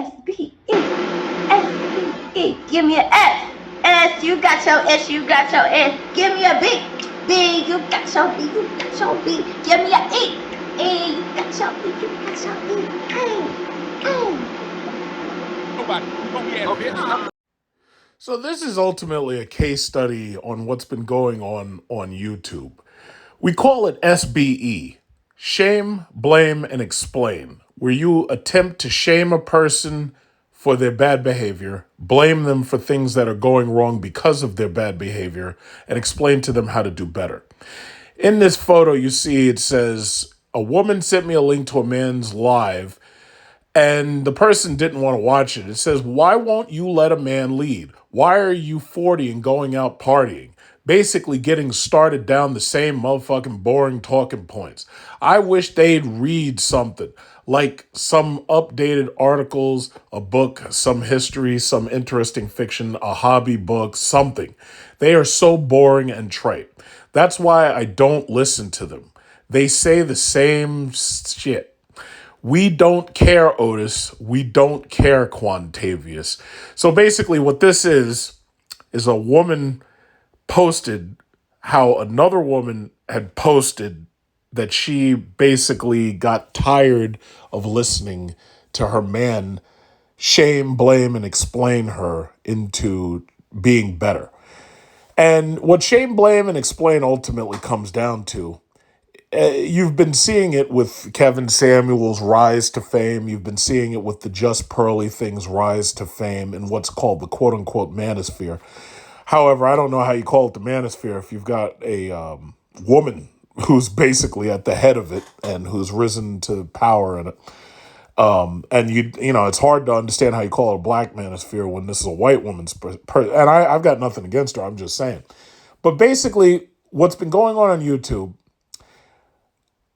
SBE, SBE. Give me an S. S, you got your S, you got your S. Give me a B. B, you got your B, you got your B. Give me a E. E, you got your E, you got your E. Hey. So this is ultimately a case study on what's been going on YouTube. We call it SBE, shame, blame, and explain, where you attempt to shame a person for their bad behavior, blame them for things that are going wrong because of their bad behavior, and explain to them how to do better. In this photo, you see it says, a woman sent me a link to a man's live, and the person didn't want to watch it. It says, why won't you let a man lead? Why are you 40 and going out partying? Basically getting started down the same motherfucking boring talking points. I wish they'd read something, like some updated articles, a book, some history, some interesting fiction, a hobby book, something. They are so boring and trite. That's why I don't listen to them. They say the same shit. We don't care, Otis. We don't care, Quantavious. So basically what this is a woman posted how another woman had posted that she basically got tired of listening to her man shame, blame, and explain her into being better. And what shame, blame, and explain ultimately comes down to, you've been seeing it with Kevin Samuels' rise to fame. You've been seeing it with the Just Pearly things rise to fame in what's called the quote-unquote manosphere. However, I don't know how you call it the manosphere if you've got a woman who's basically at the head of it and who's risen to power in it. And you know, it's hard to understand how you call it a black manosphere when this is a white woman's and I've got nothing against her. I'm just saying. But basically, what's been going on YouTube,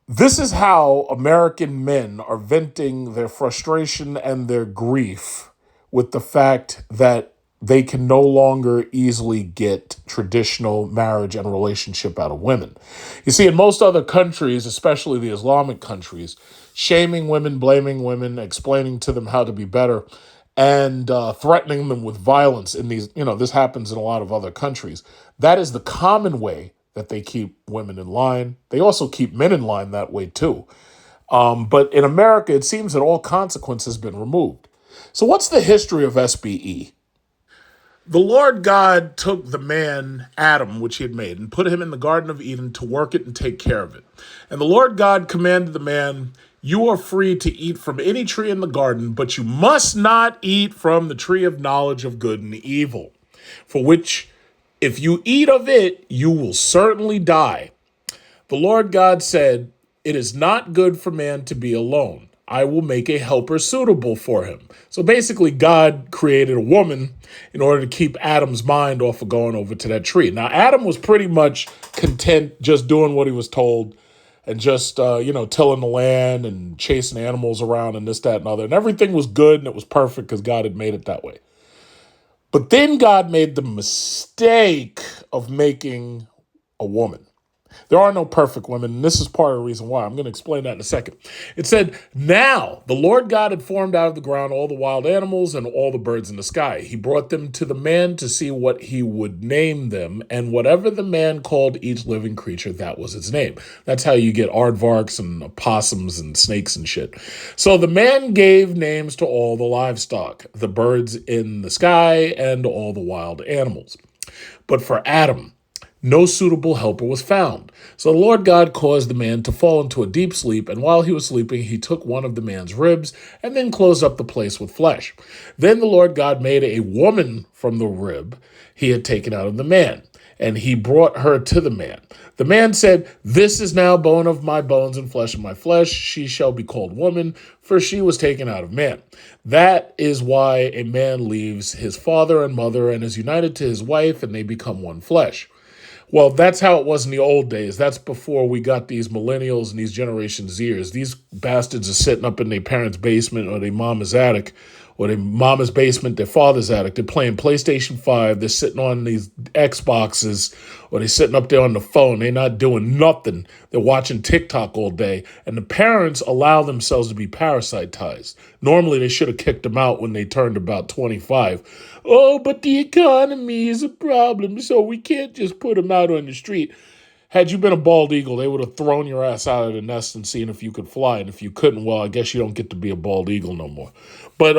this is how American men are venting their frustration and their grief with the fact that they can no longer easily get traditional marriage and relationship out of women. You see, in most other countries, especially the Islamic countries, shaming women, blaming women, explaining to them how to be better, and threatening them with violence in these, this happens in a lot of other countries. That is the common way that they keep women in line. They also keep men in line that way too. But in America, it seems that all consequence has been removed. So what's the history of SBE? The Lord God took the man, Adam, which he had made, and put him in the Garden of Eden to work it and take care of it. And the Lord God commanded the man, you are free to eat from any tree in the garden, but you must not eat from the tree of knowledge of good and evil, for which if you eat of it, you will certainly die. The Lord God said, it is not good for man to be alone. I will make a helper suitable for him. So basically, God created a woman in order to keep Adam's mind off of going over to that tree. Now, Adam was pretty much content just doing what he was told and just, tilling the land and chasing animals around and this, that, and other. And everything was good and it was perfect because God had made it that way. But then God made the mistake of making a woman. There are no perfect women, and this is part of the reason why. I'm going to explain that in a second. It said, now the Lord God had formed out of the ground all the wild animals and all the birds in the sky. He brought them to the man to see what he would name them, and whatever the man called each living creature, that was its name. That's how you get aardvarks and opossums and snakes and shit. So the man gave names to all the livestock, the birds in the sky, and all the wild animals. But for Adam, no suitable helper was found. So the Lord God caused the man to fall into a deep sleep, and while he was sleeping, he took one of the man's ribs and then closed up the place with flesh. Then the Lord God made a woman from the rib he had taken out of the man, and he brought her to the man. The man said, this is now bone of my bones and flesh of my flesh. She shall be called woman, for she was taken out of man. That is why a man leaves his father and mother and is united to his wife, and they become one flesh. Well, that's how it was in the old days. That's before we got these millennials and these Generation Zers. These bastards are sitting up in their parents' basement or their mama's attic or their mama's basement, their father's attic. They're playing PlayStation 5. They're sitting on these Xboxes, or they're sitting up there on the phone. They're not doing nothing. They're watching TikTok all day. And the parents allow themselves to be parasitized. Normally, they should have kicked them out when they turned about 25. Oh, but the economy is a problem, so we can't just put them out on the street. Had you been a bald eagle, they would have thrown your ass out of the nest and seen if you could fly. And if you couldn't, well, I guess you don't get to be a bald eagle no more. But,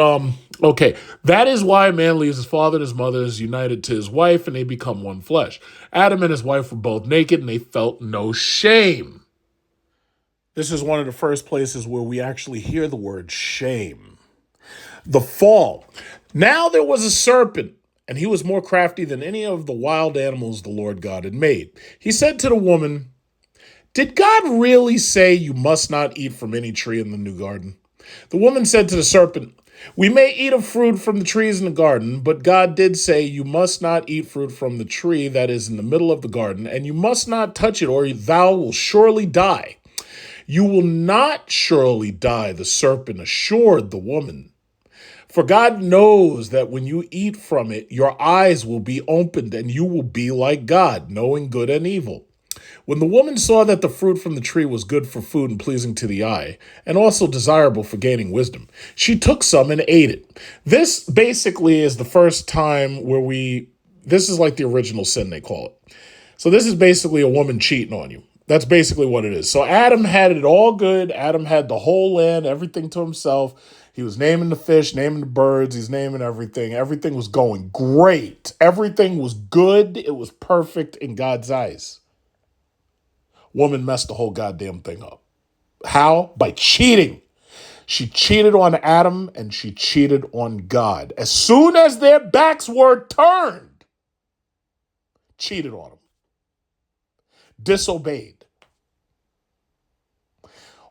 okay, that is why a man leaves his father and his mother, is united to his wife, and they become one flesh. Adam and his wife were both naked, and they felt no shame. This is one of the first places where we actually hear the word shame. The fall. Now there was a serpent, and he was more crafty than any of the wild animals the Lord God had made. He said to the woman, "Did God really say you must not eat from any tree in the new garden?" The woman said to the serpent, "We may eat of fruit from the trees in the garden, but God did say you must not eat fruit from the tree that is in the middle of the garden, and you must not touch it, or thou will surely die." "You will not surely die," the serpent assured the woman. "For God knows that when you eat from it, your eyes will be opened, and you will be like God, knowing good and evil." When the woman saw that the fruit from the tree was good for food and pleasing to the eye, and also desirable for gaining wisdom, she took some and ate it. This basically is the first time where this is like the original sin, they call it. So this is basically a woman cheating on you. That's basically what it is. So Adam had it all good. Adam had the whole land, everything to himself. He was naming the fish, naming the birds. He's naming everything. Everything was going great. Everything was good. It was perfect in God's eyes. Woman messed the whole goddamn thing up. How? By cheating. She cheated on Adam, and she cheated on God. As soon as their backs were turned, cheated on him. Disobeyed.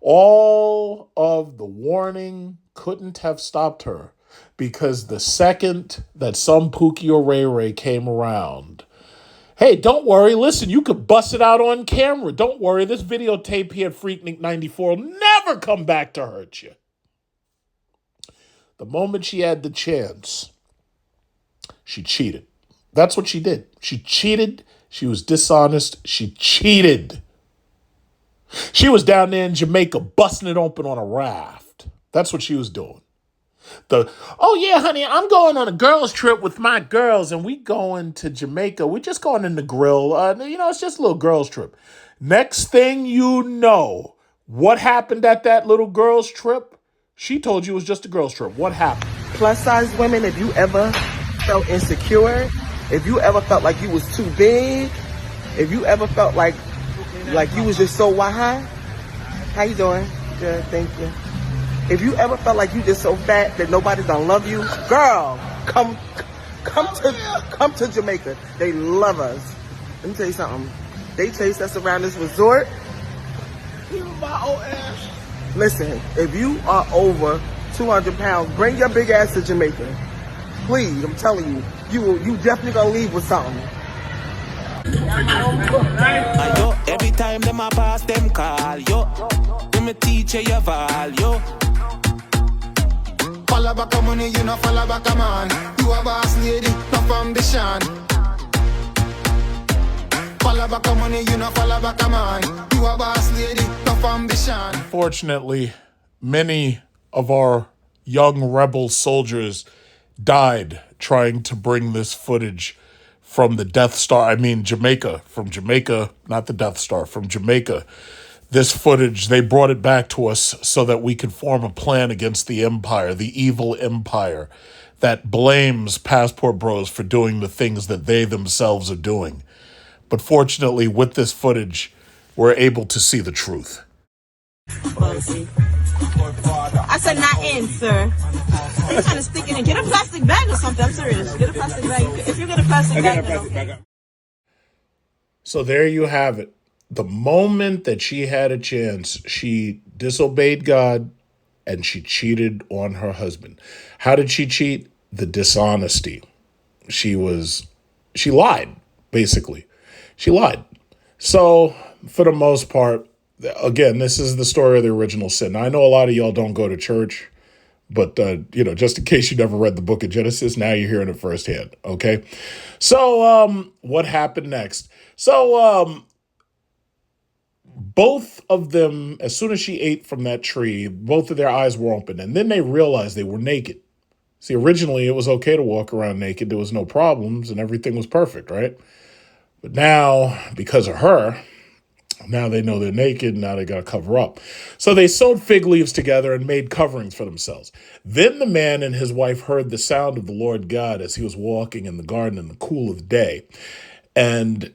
All of the warning couldn't have stopped her, because the second that some Pookie or Ray Ray came around, "Hey, don't worry, listen, you could bust it out on camera. Don't worry, this videotape here at Freaknik 94 will never come back to hurt you." The moment she had the chance, she cheated. That's what she did. She cheated. She was dishonest. She cheated. She was down there in Jamaica busting it open on a raft. That's what she was doing. "Oh yeah, honey, I'm going on a girls trip with my girls, and we going to Jamaica. We're just going in the grill. It's just a little girls trip." Next thing you know, what happened at that little girls trip? She told you it was just a girls trip. What happened? Plus size women, if you ever felt insecure, if you ever felt like you was too big, if you ever felt like you was just so high. How you doing? Good, thank you. If you ever felt like you just so fat that nobody don't love you, girl, come to Jamaica. They love us. Let me tell you something. They chase us around this resort. Even my old ass. Listen, if you are over 200 pounds, bring your big ass to Jamaica. Please, I'm telling you, you definitely gonna leave with something. Yo, every time them a pass them call, yo, them a teacher your val, yo. Follow back a money, you know follow back a man. You a boss lady, no ambition. Follow back a money, you know follow back a man. You a boss lady, no ambition. Fortunately, many of our young rebel soldiers died trying to bring this footage from the Death Star. Jamaica. From Jamaica, not the Death Star, from Jamaica. This footage, they brought it back to us so that we could form a plan against the empire, the evil empire that blames Passport Bros for doing the things that they themselves are doing. But fortunately, with this footage, we're able to see the truth. I said not in, sir. You're trying to stick it in. Get a plastic bag or something. I'm serious. Get a plastic bag. If you get a plastic bag, So there you have it. The moment that she had a chance, she disobeyed God and she cheated on her husband. How did she cheat? The dishonesty. She lied, basically. She lied. So for the most part, again, this is the story of the original sin. Now, I know a lot of y'all don't go to church, But, just in case you never read the book of Genesis, now you're hearing it firsthand, okay? So what happened next? So both of them, as soon as she ate from that tree, both of their eyes were open. And then they realized they were naked. See, originally it was okay to walk around naked. There was no problems and everything was perfect, right? But now, because of her, now they know they're naked. Now they got to cover up. So they sewed fig leaves together and made coverings for themselves. Then the man and his wife heard the sound of the Lord God as he was walking in the garden in the cool of the day. And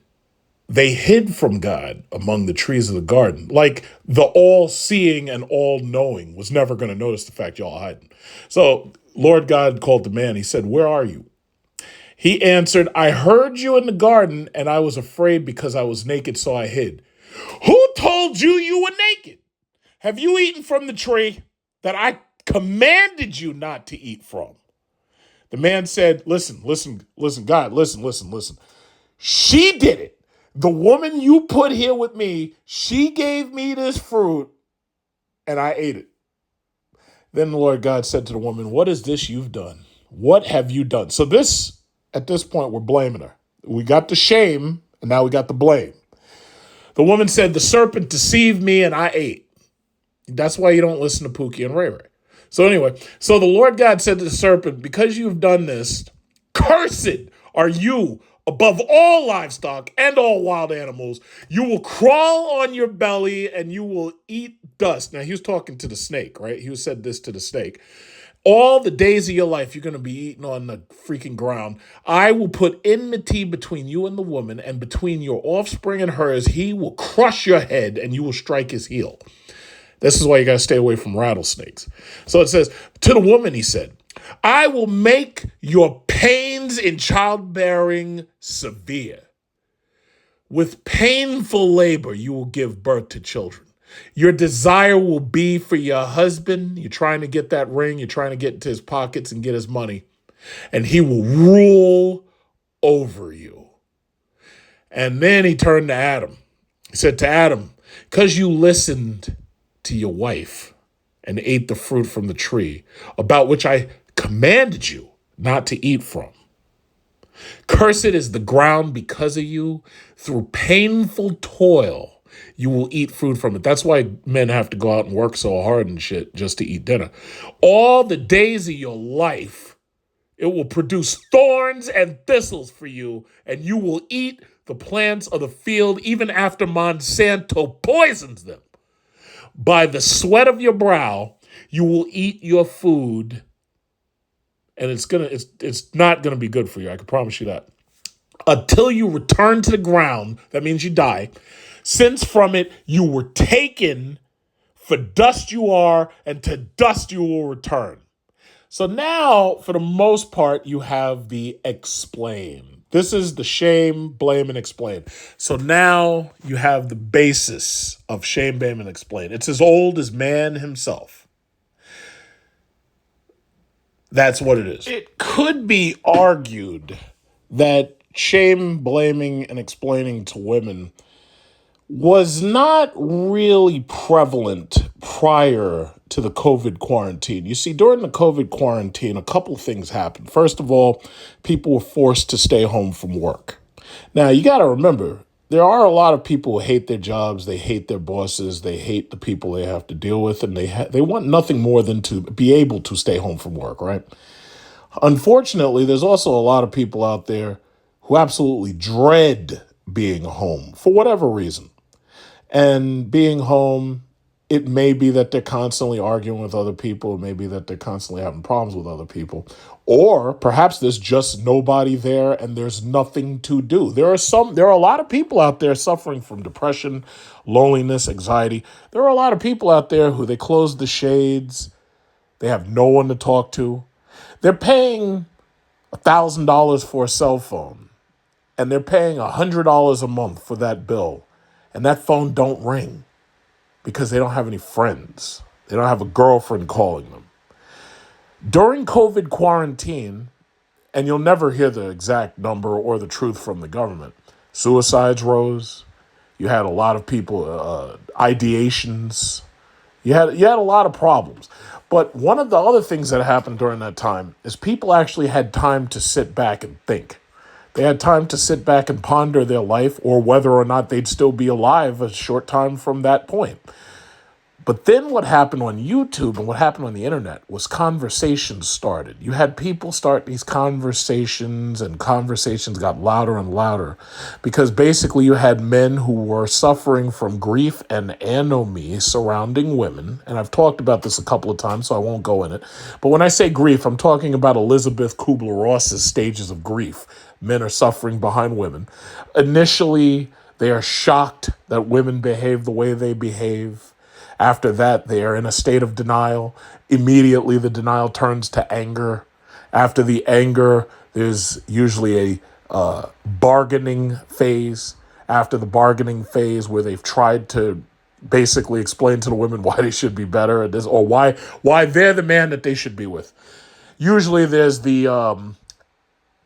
they hid from God among the trees of the garden. Like the all-seeing and all-knowing was never going to notice the fact y'all hiding. So Lord God called the man. He said, "Where are you?" He answered, "I heard you in the garden, and I was afraid because I was naked, so I hid." "Who told you you were naked? Have you eaten from the tree that I commanded you not to eat from?" The man said, listen, God, listen. She did it. The woman you put here with me, she gave me this fruit and I ate it. Then the Lord God said to the woman, "What is this you've done? What have you done?" So at this point, we're blaming her. We got the shame and now we got the blame. The woman said, "The serpent deceived me and I ate." That's why you don't listen to Pookie and Ray Ray. So anyway, so the Lord God said to the serpent, "Because you've done this, cursed are you above all livestock and all wild animals. You will crawl on your belly and you will eat dust." Now he was talking to the snake, right? He said this to the snake. "All the days of your life, you're going to be eating on the freaking ground. I will put enmity between you and the woman, and between your offspring and hers. He will crush your head and you will strike his heel." This is why you got to stay away from rattlesnakes. So it says, to the woman, he said, "I will make your pains in childbearing severe. With painful labor, you will give birth to children. Your desire will be for your husband." You're trying to get that ring. You're trying to get into his pockets and get his money. "And he will rule over you." And then he turned to Adam. He said to Adam, "Because you listened to your wife and ate the fruit from the tree about which I commanded you not to eat from. Cursed is the ground because of you. Through painful toil, you will eat food from it." That's why men have to go out and work so hard and shit just to eat dinner. "All the days of your life, it will produce thorns and thistles for you, and you will eat the plants of the field even after Monsanto poisons them. By the sweat of your brow, you will eat your food." And it's not gonna be good for you. I can promise you that. "Until you return to the ground," that means you die, "since from it you were taken, for dust you are, and to dust you will return." So now, for the most part, you have the explain. This is the shame, blame, and explain. So now you have the basis of shame, blame, and explain. It's as old as man himself. That's what it is. It could be argued that shame, blaming, and explaining to women was not really prevalent prior to the COVID quarantine. You see, during the COVID quarantine, a couple of things happened. First of all, people were forced to stay home from work. Now, you got to remember, there are a lot of people who hate their jobs, they hate their bosses, they hate the people they have to deal with, and they want nothing more than to be able to stay home from work, right? Unfortunately, there's also a lot of people out there who absolutely dread being home for whatever reason. And being home, it may be that they're constantly arguing with other people. It may be that they're constantly having problems with other people. Or perhaps there's just nobody there and there's nothing to do. There are a lot of people out there suffering from depression, loneliness, anxiety. There are a lot of people out there who they close the shades. They have no one to talk to. They're paying $1,000 for a cell phone and they're paying $100 a month for that bill. And that phone don't ring because they don't have any friends. They don't have a girlfriend calling them. During COVID quarantine, and you'll never hear the exact number or the truth from the government, suicides rose. You had a lot of people, ideations. You had a lot of problems. But one of the other things that happened during that time is people actually had time to sit back and think. They had time to sit back and ponder their life or whether or not they'd still be alive a short time from that point. But then what happened on YouTube and what happened on the internet was conversations started. You had people start these conversations, and conversations got louder and louder because basically you had men who were suffering from grief and anomie surrounding women. And I've talked about this a couple of times, so I won't go in it. But when I say grief, I'm talking about Elizabeth Kubler-Ross's stages of grief. Men are suffering behind women. Initially, they are shocked that women behave the way they behave. After that, they are in a state of denial. Immediately, the denial turns to anger. After the anger, there's usually a bargaining phase. After the bargaining phase, where they've tried to basically explain to the women why they should be better at this, or why they're the man that they should be with. Usually, there's the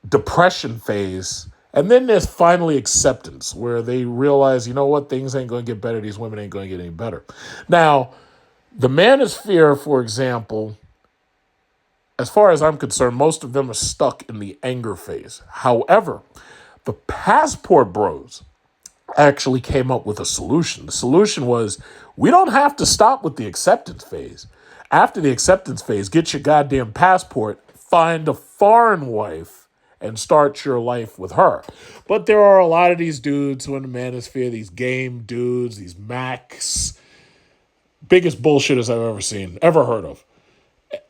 depression phase. And then there's finally acceptance, where they realize, you know what, things ain't going to get better. These women ain't going to get any better. Now, the manosphere, for example, as far as I'm concerned, most of them are stuck in the anger phase. However, the passport bros actually came up with a solution. The solution was, we don't have to stop with the acceptance phase. After the acceptance phase, get your goddamn passport, find a foreign wife, and start your life with her. But there are a lot of these dudes who in the manosphere, these game dudes, these Macs, biggest bullshitters I've ever seen, ever heard of.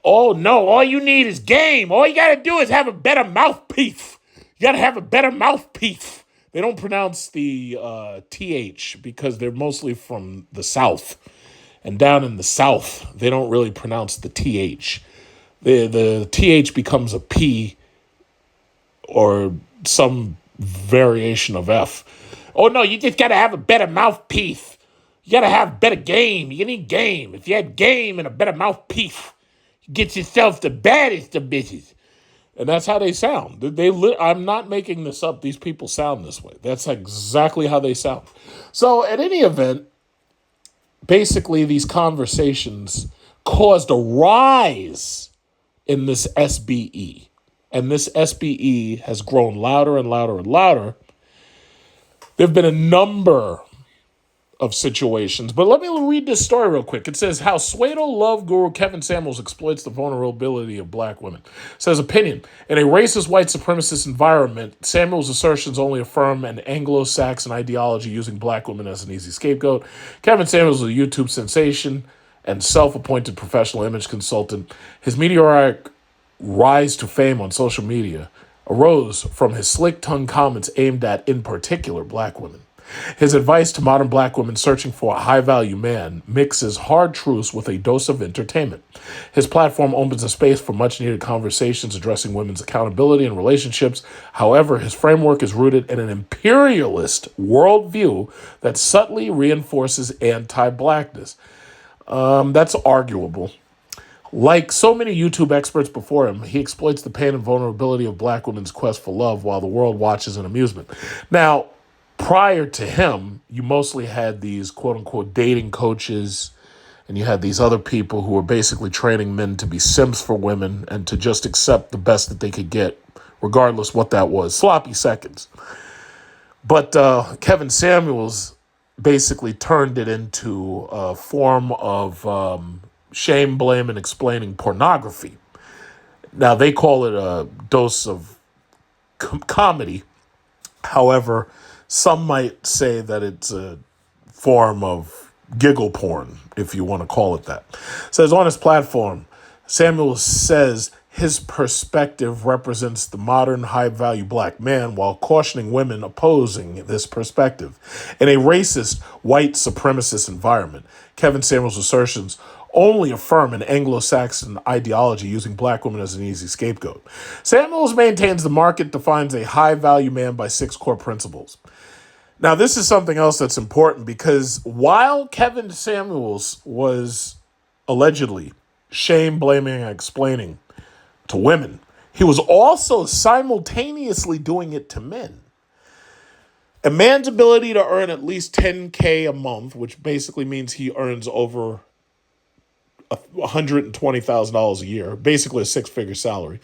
Oh no, all you need is game. All you gotta do is have a better mouthpiece. You gotta have a better mouthpiece. They don't pronounce the TH because they're mostly from the South. And down in the South, they don't really pronounce the TH. The TH becomes a P or some variation of F. Oh no, you just gotta have a better mouthpiece. You gotta have better game. You need game. If you had game and a better mouthpiece, you get yourself the baddest of bitches. And that's how they sound. I'm not making this up. These people sound this way. That's exactly how they sound. So at any event, basically these conversations caused a rise in this SBE. And this SBE has grown louder and louder and louder. There have been a number of situations, but let me read this story real quick. It says how Pseudo love guru Kevin Samuels exploits the vulnerability of black women. It says, opinion. In a racist white supremacist environment, Samuels' assertions only affirm an Anglo-Saxon ideology using black women as an easy scapegoat. Kevin Samuels is a YouTube sensation and self-appointed professional image consultant. His meteoric rise to fame on social media arose from his slick-tongued comments aimed at, in particular, black women. His advice to modern black women searching for a high-value man mixes hard truths with a dose of entertainment. His platform opens a space for much-needed conversations addressing women's accountability and relationships. However, his framework is rooted in an imperialist worldview that subtly reinforces anti-blackness. That's arguable. Like so many YouTube experts before him, he exploits the pain and vulnerability of black women's quest for love while the world watches in amusement. Now, prior to him, you mostly had these quote-unquote dating coaches, and you had these other people who were basically training men to be simps for women and to just accept the best that they could get, regardless what that was. Sloppy seconds. But Kevin Samuels basically turned it into a form of shame, blame, and explaining pornography. Now, they call it a dose of comedy. However, some might say that it's a form of giggle porn, if you want to call it that. It says on his platform, Samuel says his perspective represents the modern high-value black man while cautioning women opposing this perspective. In a racist, white supremacist environment, Kevin Samuel's assertions only affirm an Anglo-Saxon ideology using black women as an easy scapegoat. Samuels maintains the market defines a high-value man by 6 core principles. Now, this is something else that's important because while Kevin Samuels was allegedly shame, blaming, and explaining to women, he was also simultaneously doing it to men. A man's ability to earn at least $10K a month, which basically means he earns over $120,000 a year, basically a six-figure salary,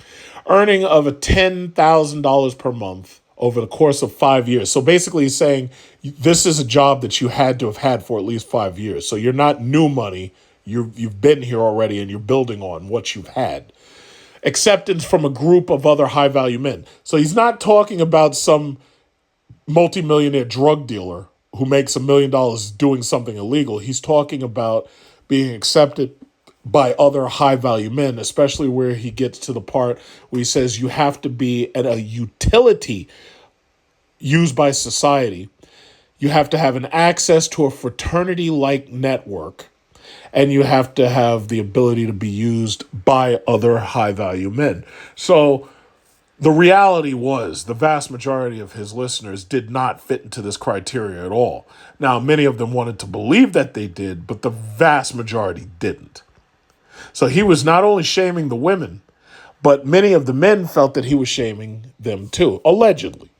earning of a $10,000 per month over the course of 5 years. So basically he's saying this is a job that you had to have had for at least 5 years. So you're not new money. You've been here already and you're building on what you've had. Acceptance from a group of other high-value men. So he's not talking about some multimillionaire drug dealer who makes $1 million doing something illegal. He's talking about being accepted by other high-value men, especially where he gets to the part where he says you have to be at a utility used by society. You have to have an access to a fraternity-like network, and you have to have the ability to be used by other high-value men. So the reality was the vast majority of his listeners did not fit into this criteria at all. Now, many of them wanted to believe that they did, but the vast majority didn't. So he was not only shaming the women, but many of the men felt that he was shaming them too, allegedly.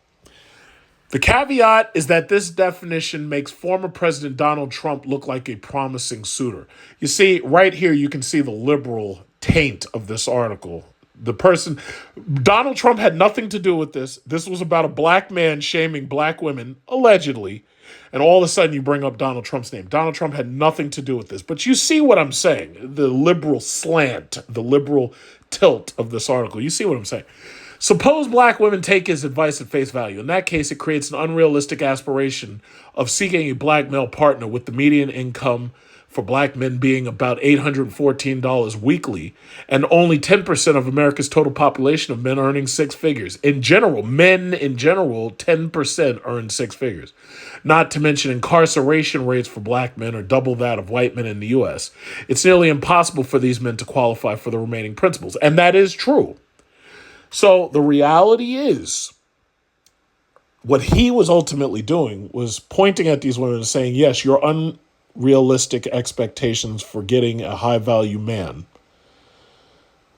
The caveat is that this definition makes former President Donald Trump look like a promising suitor. You see, right here, you can see the liberal taint of this article. Donald Trump had nothing to do with this. This was about a black man shaming black women, allegedly. And all of a sudden you bring up Donald Trump's name. Donald Trump had nothing to do with this. But you see what I'm saying, the liberal slant, the liberal tilt of this article. You see what I'm saying. Suppose black women take his advice at face value. In that case, it creates an unrealistic aspiration of seeking a black male partner with the median income for black men being about $814 weekly, and only 10% of America's total population of men earning six figures. In general, men in general, 10% earn six figures. Not to mention incarceration rates for black men are double that of white men in the U.S. It's nearly impossible for these men to qualify for the remaining principles. And that is true. So the reality is, what he was ultimately doing was pointing at these women and saying, yes, your unrealistic expectations for getting a high-value man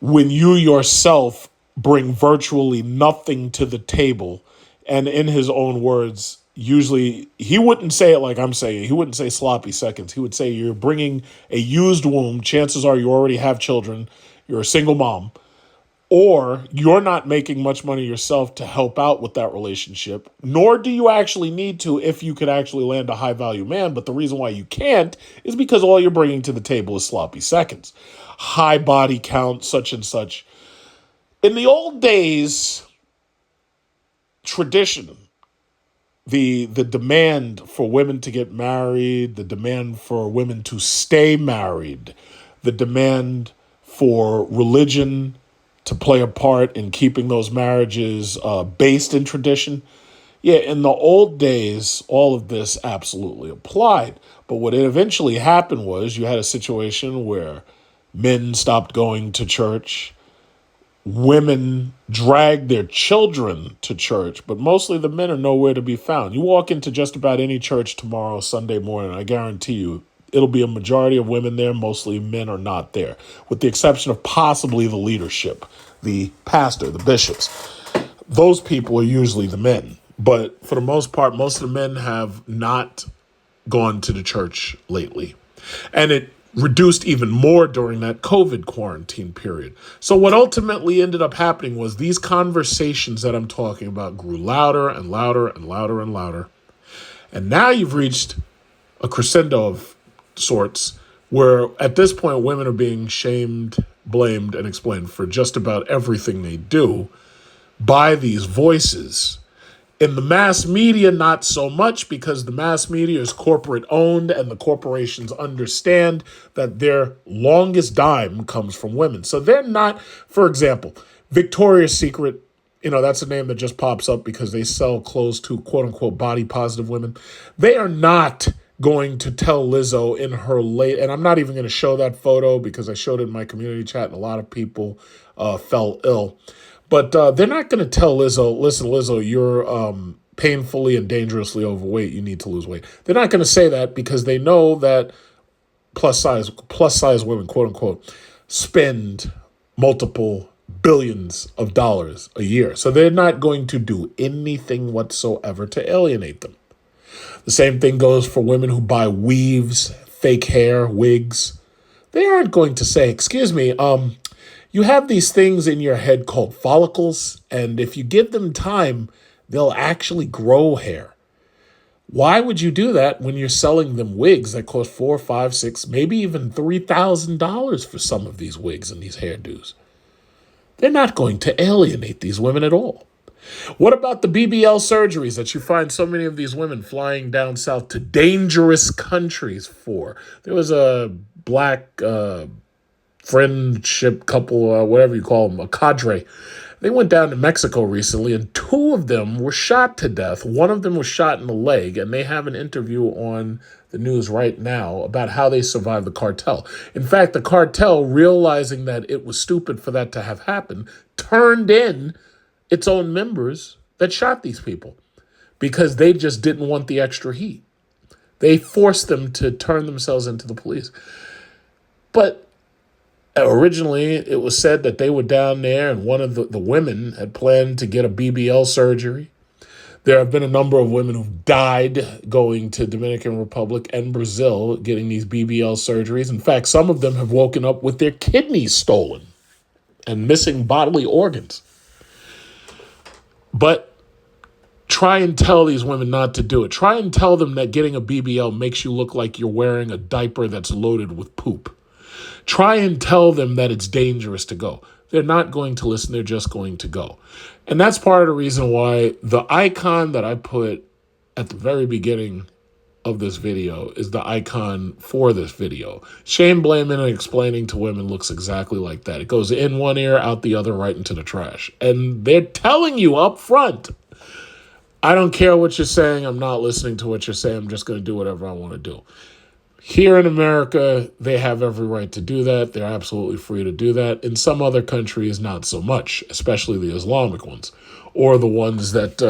when you yourself bring virtually nothing to the table. And in his own words, usually he wouldn't say it like I'm saying. He wouldn't say sloppy seconds. He would say you're bringing a used womb. Chances are you already have children. You're a single mom. Or you're not making much money yourself to help out with that relationship, nor do you actually need to if you could actually land a high-value man. But the reason why you can't is because all you're bringing to the table is sloppy seconds. High body count, such and such. In the old days, tradition, the demand for women to get married, the demand for women to stay married, the demand for religion to play a part in keeping those marriages based in tradition. Yeah, in the old days, all of this absolutely applied. But what eventually happened was you had a situation where men stopped going to church, women dragged their children to church, but mostly the men are nowhere to be found. You walk into just about any church tomorrow, Sunday morning, I guarantee you, it'll be a majority of women there. Mostly men are not there, with the exception of possibly the leadership, the pastor, the bishops. Those people are usually the men. But for the most part, most of the men have not gone to the church lately. And it reduced even more during that COVID quarantine period. So what ultimately ended up happening was these conversations that I'm talking about grew louder and louder and louder and louder. And now you've reached a crescendo of sorts where at this point women are being shamed, blamed, and explained for just about everything they do by these voices. In the mass media, not so much, because the mass media is corporate owned and the corporations understand that their longest dime comes from women. So they're not, for example, Victoria's Secret, that's a name that just pops up because they sell clothes to quote unquote body positive women. They are not going to tell Lizzo in her and I'm not even going to show that photo because I showed it in my community chat and a lot of people fell ill. But they're not going to tell Lizzo, listen, Lizzo, you're painfully and dangerously overweight. You need to lose weight. They're not going to say that because they know that plus size women, quote unquote, spend multiple billions of dollars a year. So they're not going to do anything whatsoever to alienate them. The same thing goes for women who buy weaves, fake hair, wigs. They aren't going to say, excuse me, you have these things in your head called follicles, and if you give them time, they'll actually grow hair. Why would you do that when you're selling them wigs that cost $4, $5, $6, maybe even $3,000 for some of these wigs and these hairdos? They're not going to alienate these women at all. What about the BBL surgeries that you find so many of these women flying down south to dangerous countries for? There was a black friendship couple, whatever you call them, a cadre. They went down to Mexico recently, and 2 of them were shot to death. 1 of them was shot in the leg, and they have an interview on the news right now about how they survived the cartel. In fact, the cartel, realizing that it was stupid for that to have happened, turned in its own members that shot these people because they just didn't want the extra heat. They forced them to turn themselves into the police. But originally, it was said that they were down there and one of the women had planned to get a BBL surgery. There have been a number of women who've died going to Dominican Republic and Brazil getting these BBL surgeries. In fact, some of them have woken up with their kidneys stolen and missing bodily organs. But try and tell these women not to do it. Try and tell them that getting a BBL makes you look like you're wearing a diaper that's loaded with poop. Try and tell them that it's dangerous to go. They're not going to listen. They're just going to go. And that's part of the reason why the icon that I put at the very beginning of this video is the icon for this video. Shame, blaming, and explaining to women looks exactly like that. It goes in one ear, out the other, right into the trash. And they're telling you up front, I don't care what you're saying. I'm not listening to what you're saying. I'm just going to do whatever I want to do. Here in America, they have every right to do that. They're absolutely free to do that. In some other countries, not so much, especially the Islamic ones, or the ones that,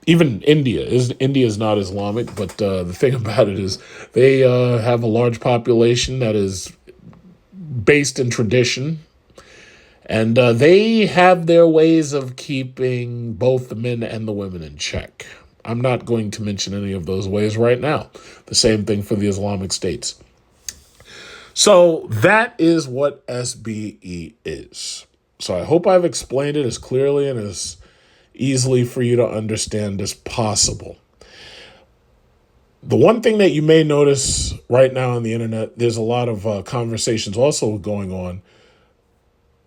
even India. India is not Islamic, but the thing about it is they have a large population that is based in tradition, and they have their ways of keeping both the men and the women in check. I'm not going to mention any of those ways right now. The same thing for the Islamic states. So that is what SBE is. So I hope I've explained it as clearly and as easily for you to understand as possible. The one thing that you may notice right now on the internet, there's a lot of conversations also going on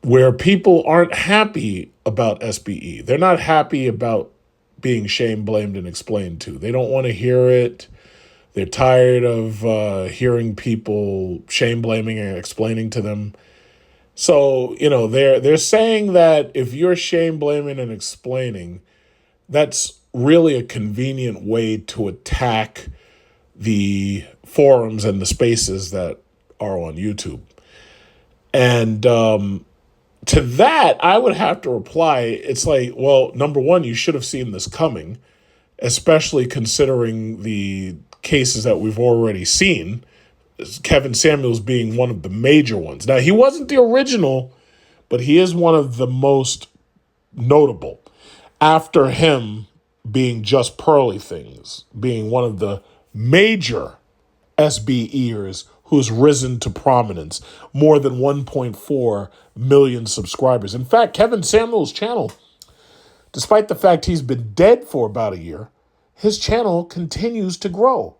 where people aren't happy about SBE. They're not happy about being shamed, blamed, and explained to. They don't want to hear it. They're tired of hearing people shame, blaming, and explaining to them. So, they're saying that if you're shame, blaming, and explaining, that's really a convenient way to attack the forums and the spaces that are on YouTube. And to that, I would have to reply, it's like, well, number one, you should have seen this coming, especially considering the cases that we've already seen, Kevin Samuels being one of the major ones. Now, he wasn't the original, but he is one of the most notable. After him being Just Pearly Things, being one of the major SBEers who's risen to prominence, more than 1.4 million subscribers. In fact, Kevin Samuels' channel, despite the fact he's been dead for about a year, his channel continues to grow.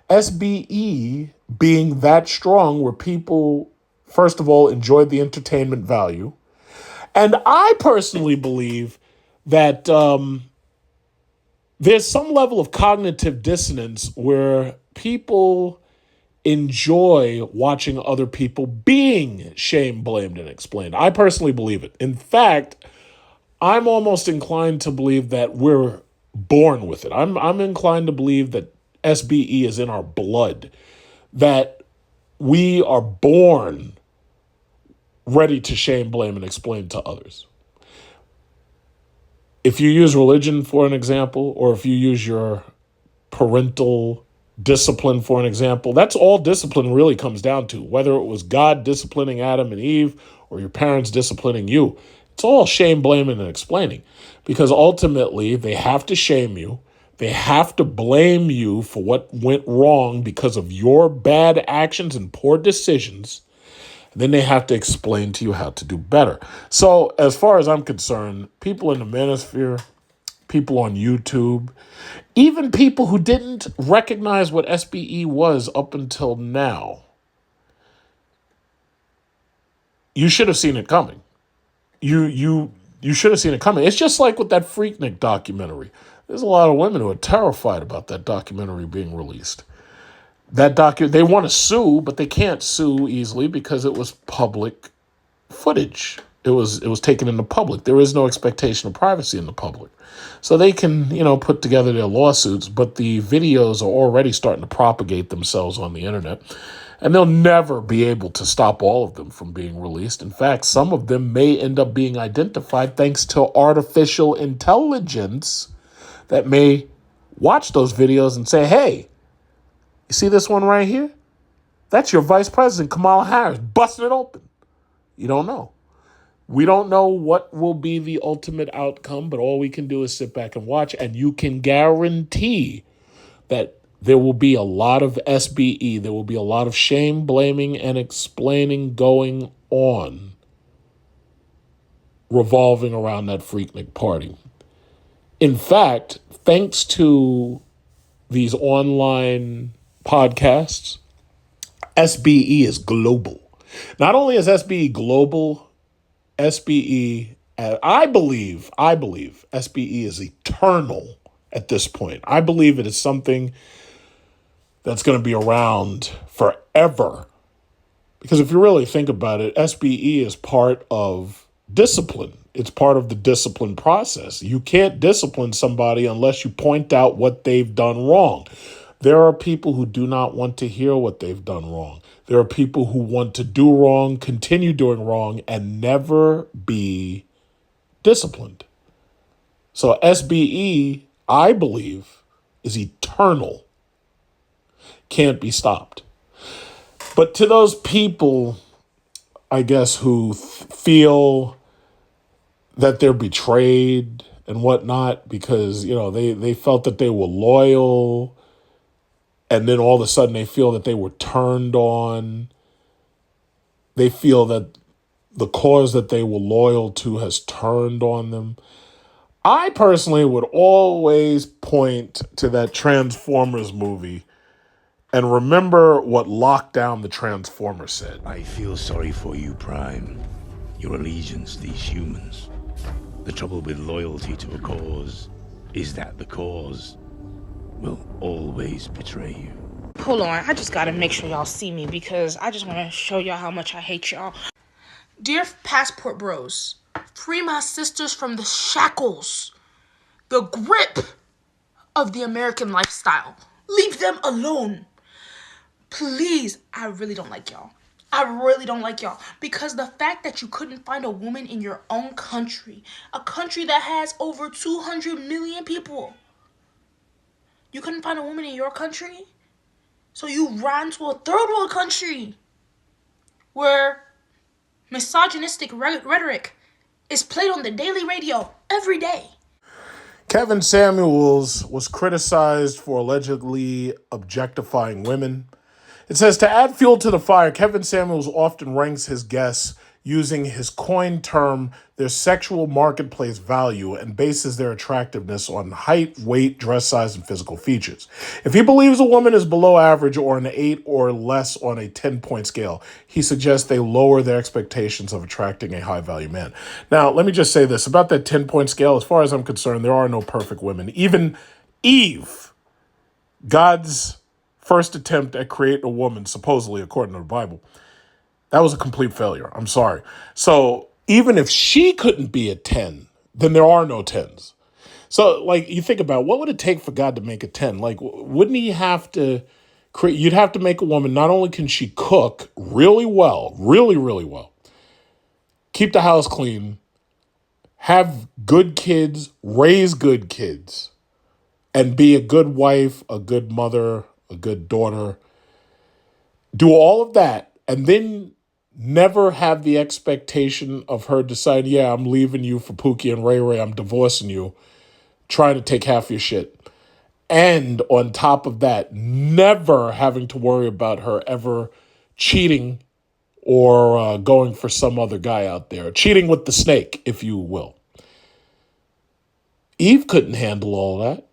SBE being that strong where people, first of all, enjoyed the entertainment value. And I personally believe that there's some level of cognitive dissonance where people enjoy watching other people being shamed, blamed, and explained. I personally believe it. In fact, I'm almost inclined to believe that we're born with it. I'm inclined to believe that SBE is in our blood, that we are born ready to shame, blame, and explain to others. If you use religion for an example, or if you use your parental discipline for an example, that's all discipline really comes down to. Whether it was God disciplining Adam and Eve or your parents disciplining you, it's all shame, blaming, and explaining. Because ultimately, they have to shame you. They have to blame you for what went wrong because of your bad actions and poor decisions. And then they have to explain to you how to do better. So as far as I'm concerned, people in the manosphere, people on YouTube, even people who didn't recognize what SBE was up until now, you should have seen it coming. You should have seen it coming. It's just like with that Freaknik documentary. There's a lot of women who are terrified about that documentary being released. They want to sue, but they can't sue easily because it was public footage. It was taken in the public. There is no expectation of privacy in the public. So they can, put together their lawsuits, but the videos are already starting to propagate themselves on the internet. And they'll never be able to stop all of them from being released. In fact, some of them may end up being identified thanks to artificial intelligence that may watch those videos and say, hey, you see this one right here? That's your Vice President, Kamala Harris, busting it open. You don't know. We don't know what will be the ultimate outcome, but all we can do is sit back and watch. And you can guarantee that there will be a lot of SBE. There will be a lot of shame, blaming, and explaining going on revolving around that Freaknik party. In fact, thanks to these online podcasts, SBE is global. Not only is SBE global, SBE, I believe SBE is eternal at this point. I believe it is something that's going to be around forever. Because if you really think about it, SBE is part of discipline. It's part of the discipline process. You can't discipline somebody unless you point out what they've done wrong. There are people who do not want to hear what they've done wrong. There are people who want to do wrong, continue doing wrong, and never be disciplined. So SBE, I believe, is eternal. Can't be stopped. But to those people, I guess, who feel that they're betrayed and whatnot because, they felt that they were loyal and then all of a sudden they feel that they were turned on. They feel that the cause that they were loyal to has turned on them. I personally would always point to that Transformers movie and remember what Lockdown the Transformer said. I feel sorry for you, Prime. Your allegiance to these humans. The trouble with loyalty to a cause is that the cause will always betray you. Hold on, I just gotta make sure y'all see me because I just want to show y'all how much I hate y'all. Dear Passport Bros, free my sisters from the shackles, the grip of the American lifestyle. Leave them alone. Please, I really don't like y'all. I really don't like y'all because the fact that you couldn't find a woman in your own country, a country that has over 200 million people, you couldn't find a woman in your country? So you ran to a third world country where misogynistic rhetoric is played on the daily radio every day. Kevin Samuels was criticized for allegedly objectifying women. It says, to add fuel to the fire, Kevin Samuels often ranks his guests using his coined term, their sexual marketplace value, and bases their attractiveness on height, weight, dress size, and physical features. If he believes a woman is below average or an 8 or less on a 10-point scale, he suggests they lower their expectations of attracting a high-value man. Now, let me just say this. About that 10-point scale, as far as I'm concerned, there are no perfect women. Even Eve, God's first attempt at creating a woman, supposedly according to the Bible, that was a complete failure. I'm sorry. So even if she couldn't be a 10, then there are no 10s. So you think about what would it take for God to make a 10? Wouldn't he have to create, you'd have to make a woman, not only can she cook really well, really, really well, keep the house clean, have good kids, raise good kids, and be a good wife, a good mother, a good daughter, do all of that, and then never have the expectation of her decide, yeah, I'm leaving you for Pookie and Ray Ray, I'm divorcing you, trying to take half your shit. And on top of that, never having to worry about her ever cheating or going for some other guy out there, cheating with the snake, if you will. Eve couldn't handle all that.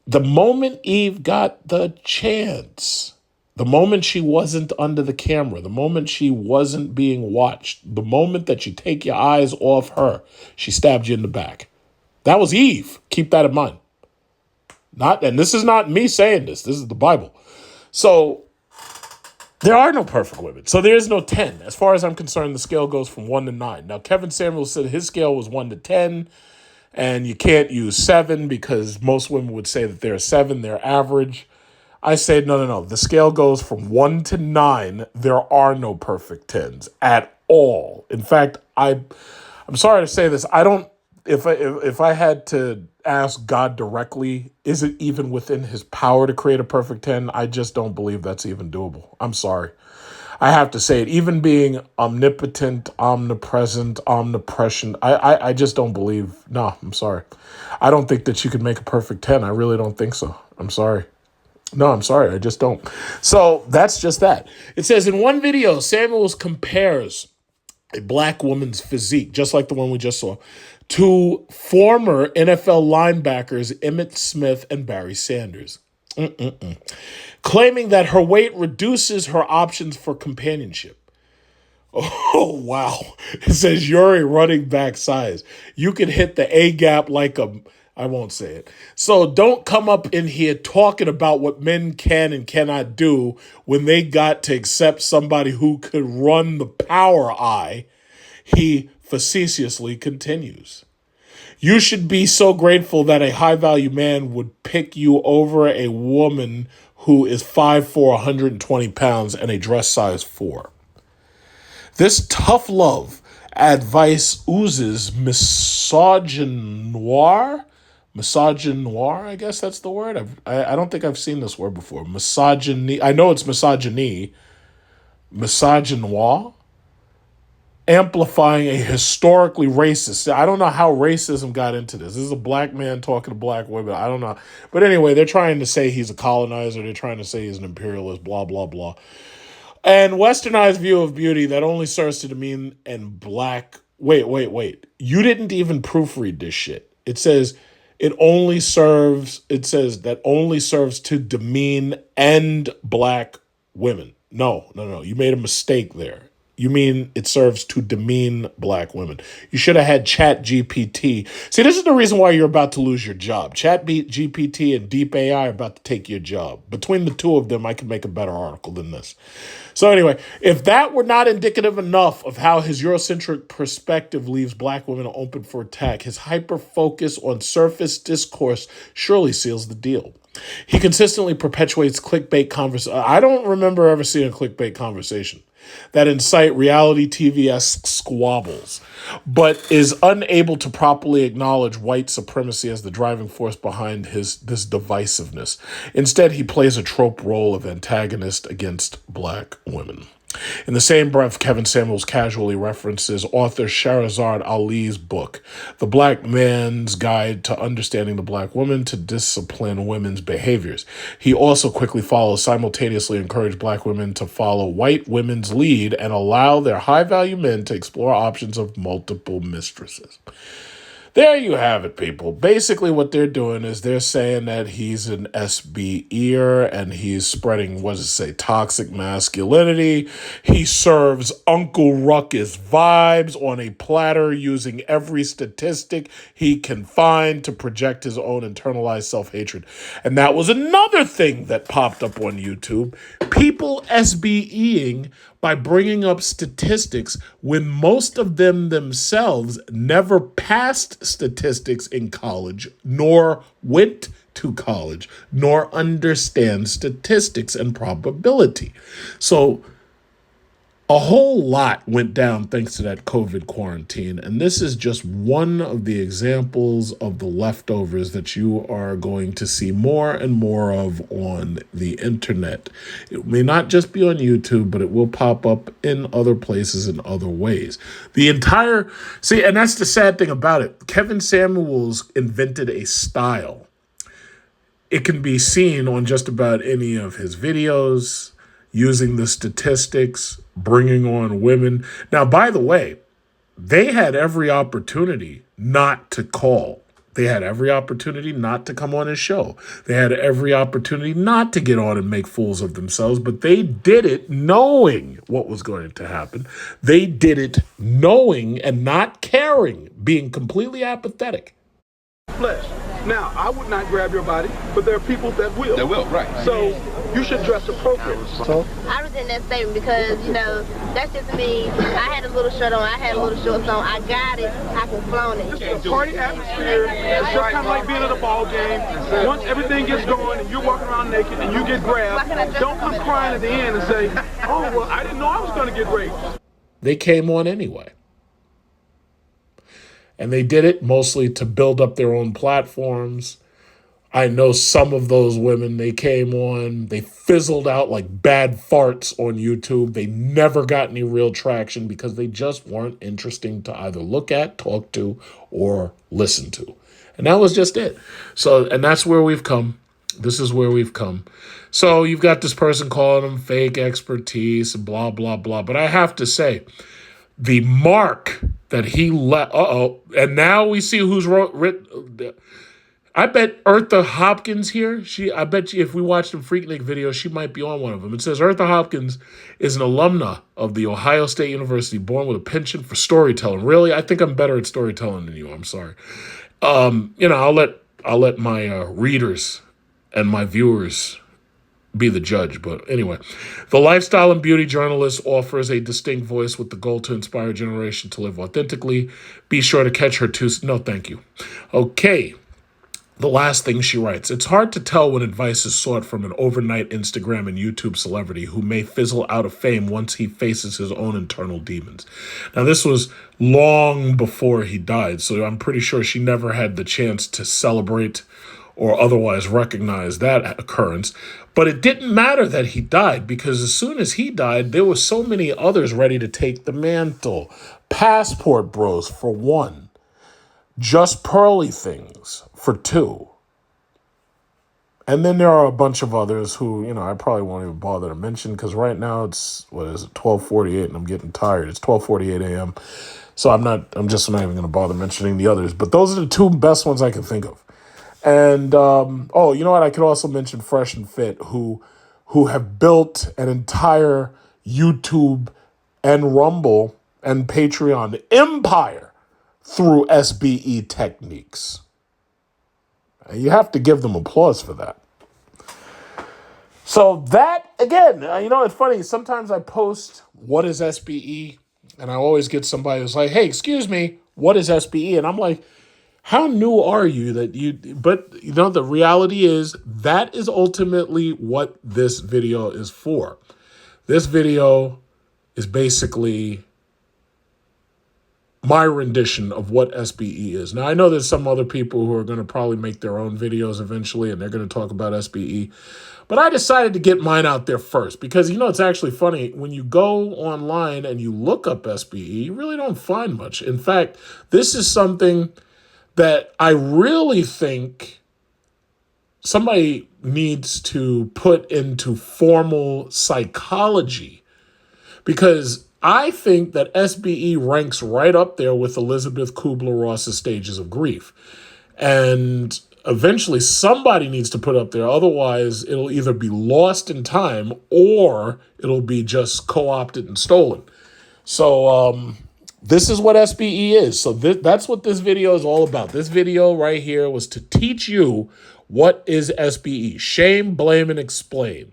The moment Eve got the chance, the moment she wasn't under the camera, the moment she wasn't being watched, the moment that you take your eyes off her, she stabbed you in the back. That was Eve. Keep that in mind. And this is not me saying this. This is the Bible. So there are no perfect women. So there is no 10. As far as I'm concerned, the scale goes from 1 to 9. Now, Kevin Samuels said his scale was 1 to 10, and you can't use 7 because most women would say that they're a 7, they're average. I say, no. The scale goes from 1 to 9. There are no perfect 10s at all. In fact, I'm sorry to say this. I don't, if I had to ask God directly, is it even within his power to create a perfect 10? I just don't believe that's even doable. I'm sorry. I have to say it. Even being omnipotent, omnipresent, omnipresent, I just don't believe. No, I'm sorry. I don't think that you could make a perfect 10. I really don't think so. I'm sorry. No, I'm sorry. I just don't. So that's just that. It says in one video, Samuels compares a black woman's physique, just like the one we just saw, to former NFL linebackers Emmitt Smith and Barry Sanders, claiming that her weight reduces her options for companionship. Oh, wow. It says you're a running back size. You can hit the A gap like I won't say it. So don't come up in here talking about what men can and cannot do when they got to accept somebody who could run the power eye. He facetiously continues. You should be so grateful that a high-value man would pick you over a woman who is 5'4", 120 pounds and a dress size 4. This tough love advice oozes misogynoir, I guess that's the word. I don't think I've seen this word before. Misogyny. I know it's misogyny. Misogynoir. Amplifying a historically racist. I don't know how racism got into this. This is a black man talking to black women. I don't know. But anyway, they're trying to say he's a colonizer. They're trying to say he's an imperialist, blah, blah, blah. And westernized view of beauty that only serves to demean and black. Wait. You didn't even proofread this shit. It says that only serves to demean and black women. No. You made a mistake there. You mean it serves to demean black women. You should have had Chat GPT. See, this is the reason why you're about to lose your job. Chat GPT and Deep AI are about to take your job. Between the two of them, I could make a better article than this. So anyway, if that were not indicative enough of how his Eurocentric perspective leaves black women open for attack, his hyper-focus on surface discourse surely seals the deal. He consistently perpetuates clickbait conversation. I don't remember ever seeing a clickbait conversation that incite reality TV-esque squabbles, but is unable to properly acknowledge white supremacy as the driving force behind this divisiveness. Instead, he plays a trope role of antagonist against black women. In the same breath, Kevin Samuels casually references author Shahrazad Ali's book, The Black Man's Guide to Understanding the Black Woman to Discipline Women's Behaviors. He also quickly follows, simultaneously encourage black women to follow white women's lead and allow their high-value men to explore options of multiple mistresses. There you have it, people. Basically, what they're doing is they're saying that he's an SBEer and he's spreading, toxic masculinity. He serves Uncle Ruckus vibes on a platter using every statistic he can find to project his own internalized self-hatred. And that was another thing that popped up on YouTube. People SBEing by bringing up statistics when most of them themselves never passed statistics in college, nor went to college, nor understand statistics and probability. So a whole lot went down thanks to that COVID quarantine, and this is just one of the examples of the leftovers that you are going to see more and more of on the internet. It may not just be on YouTube, but it will pop up in other places in other ways. And that's the sad thing about it. Kevin Samuels invented a style. It can be seen on just about any of his videos, using the statistics, bringing on women. Now, by the way, they had every opportunity not to call. They had every opportunity not to come on his show. They had every opportunity not to get on and make fools of themselves, but they did it knowing what was going to happen. They did it knowing and not caring, being completely apathetic. Flesh. Now, I would not grab your body, but there are people that will. That will, right. So you should dress appropriately. So I was in that statement because, you know, that's just me. I had a little shirt on, I had a little shorts on. I got it. I can flaunt it. the party atmosphere is just kind of like being at a ball game. Once everything gets going and you're walking around naked and you get grabbed, don't come crying at the end and say, oh, well, I didn't know I was going to get raped. They came on anyway. And they did it mostly to build up their own platforms. I know some of those women, they came on, they fizzled out like bad farts on YouTube. They never got any real traction because they just weren't interesting to either look at, talk to, or listen to. And that was just it. So, and that's where we've come. This is where we've come. So you've got this person calling them fake expertise and blah, blah, blah. But I have to say, the mark that he let, and now we see who's written. I bet Eartha Hopkins here, I bet you if we watched some Freaknik videos, she might be on one of them. It says Eartha Hopkins is an alumna of the Ohio State University, born with a penchant for storytelling. Really? I think I'm better at storytelling than you. I'm sorry. I'll let my readers and my viewers be the judge. But anyway, the lifestyle and beauty journalist offers a distinct voice with the goal to inspire a generation to live authentically. Be sure to catch her too. No, thank you. Okay. The last thing she writes, it's hard to tell when advice is sought from an overnight Instagram and YouTube celebrity who may fizzle out of fame once he faces his own internal demons. Now, this was long before he died, so I'm pretty sure she never had the chance to celebrate or otherwise recognize that occurrence. But it didn't matter that he died, because as soon as he died, there were so many others ready to take the mantle. Passport Bros for one. Just Pearly Things for two. And then there are a bunch of others who, I probably won't even bother to mention, because right now it's, 12:48 and I'm getting tired. It's 12:48 a.m. So I'm just not even going to bother mentioning the others. But those are the two best ones I can think of. And, you know what? I could also mention Fresh and Fit, who have built an entire YouTube and Rumble and Patreon empire through SBE techniques. And you have to give them applause for that. So that, again, it's funny. Sometimes I post, what is SBE? And I always get somebody who's like, hey, excuse me, what is SBE? And I'm like, how new are you but the reality is that is ultimately what this video is for. This video is basically my rendition of what SBE is. Now, I know there's some other people who are going to probably make their own videos eventually, and they're going to talk about SBE. But I decided to get mine out there first because, it's actually funny. When you go online and you look up SBE, you really don't find much. In fact, this is something that I really think somebody needs to put into formal psychology, because I think that SBE ranks right up there with Elizabeth Kubler-Ross's Stages of Grief. And eventually somebody needs to put up there. Otherwise, it'll either be lost in time or it'll be just co-opted and stolen. So this is what SBE is. So that's what this video is all about. This video right here was to teach you what is SBE. Shame, blame, and explain.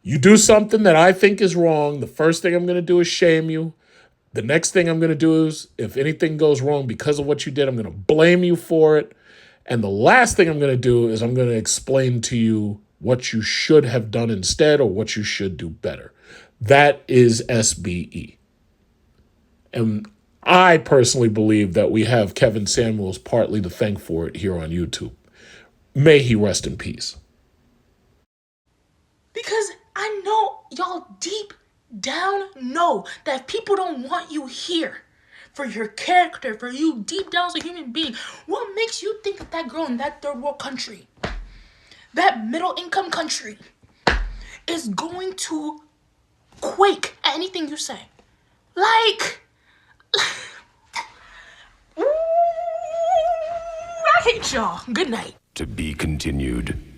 You do something that I think is wrong, the first thing I'm going to do is shame you. The next thing I'm going to do is, if anything goes wrong because of what you did, I'm going to blame you for it. And the last thing I'm going to do is I'm going to explain to you what you should have done instead or what you should do better. That is SBE. And I personally believe that we have Kevin Samuels partly to thank for it here on YouTube. May he rest in peace. Because I know y'all deep down know that people don't want you here for your character, for you deep down as a human being. What makes you think that girl in that third world country that middle income country is going to quake at anything you say. Like, ooh, I hate y'all. Good night. To be continued.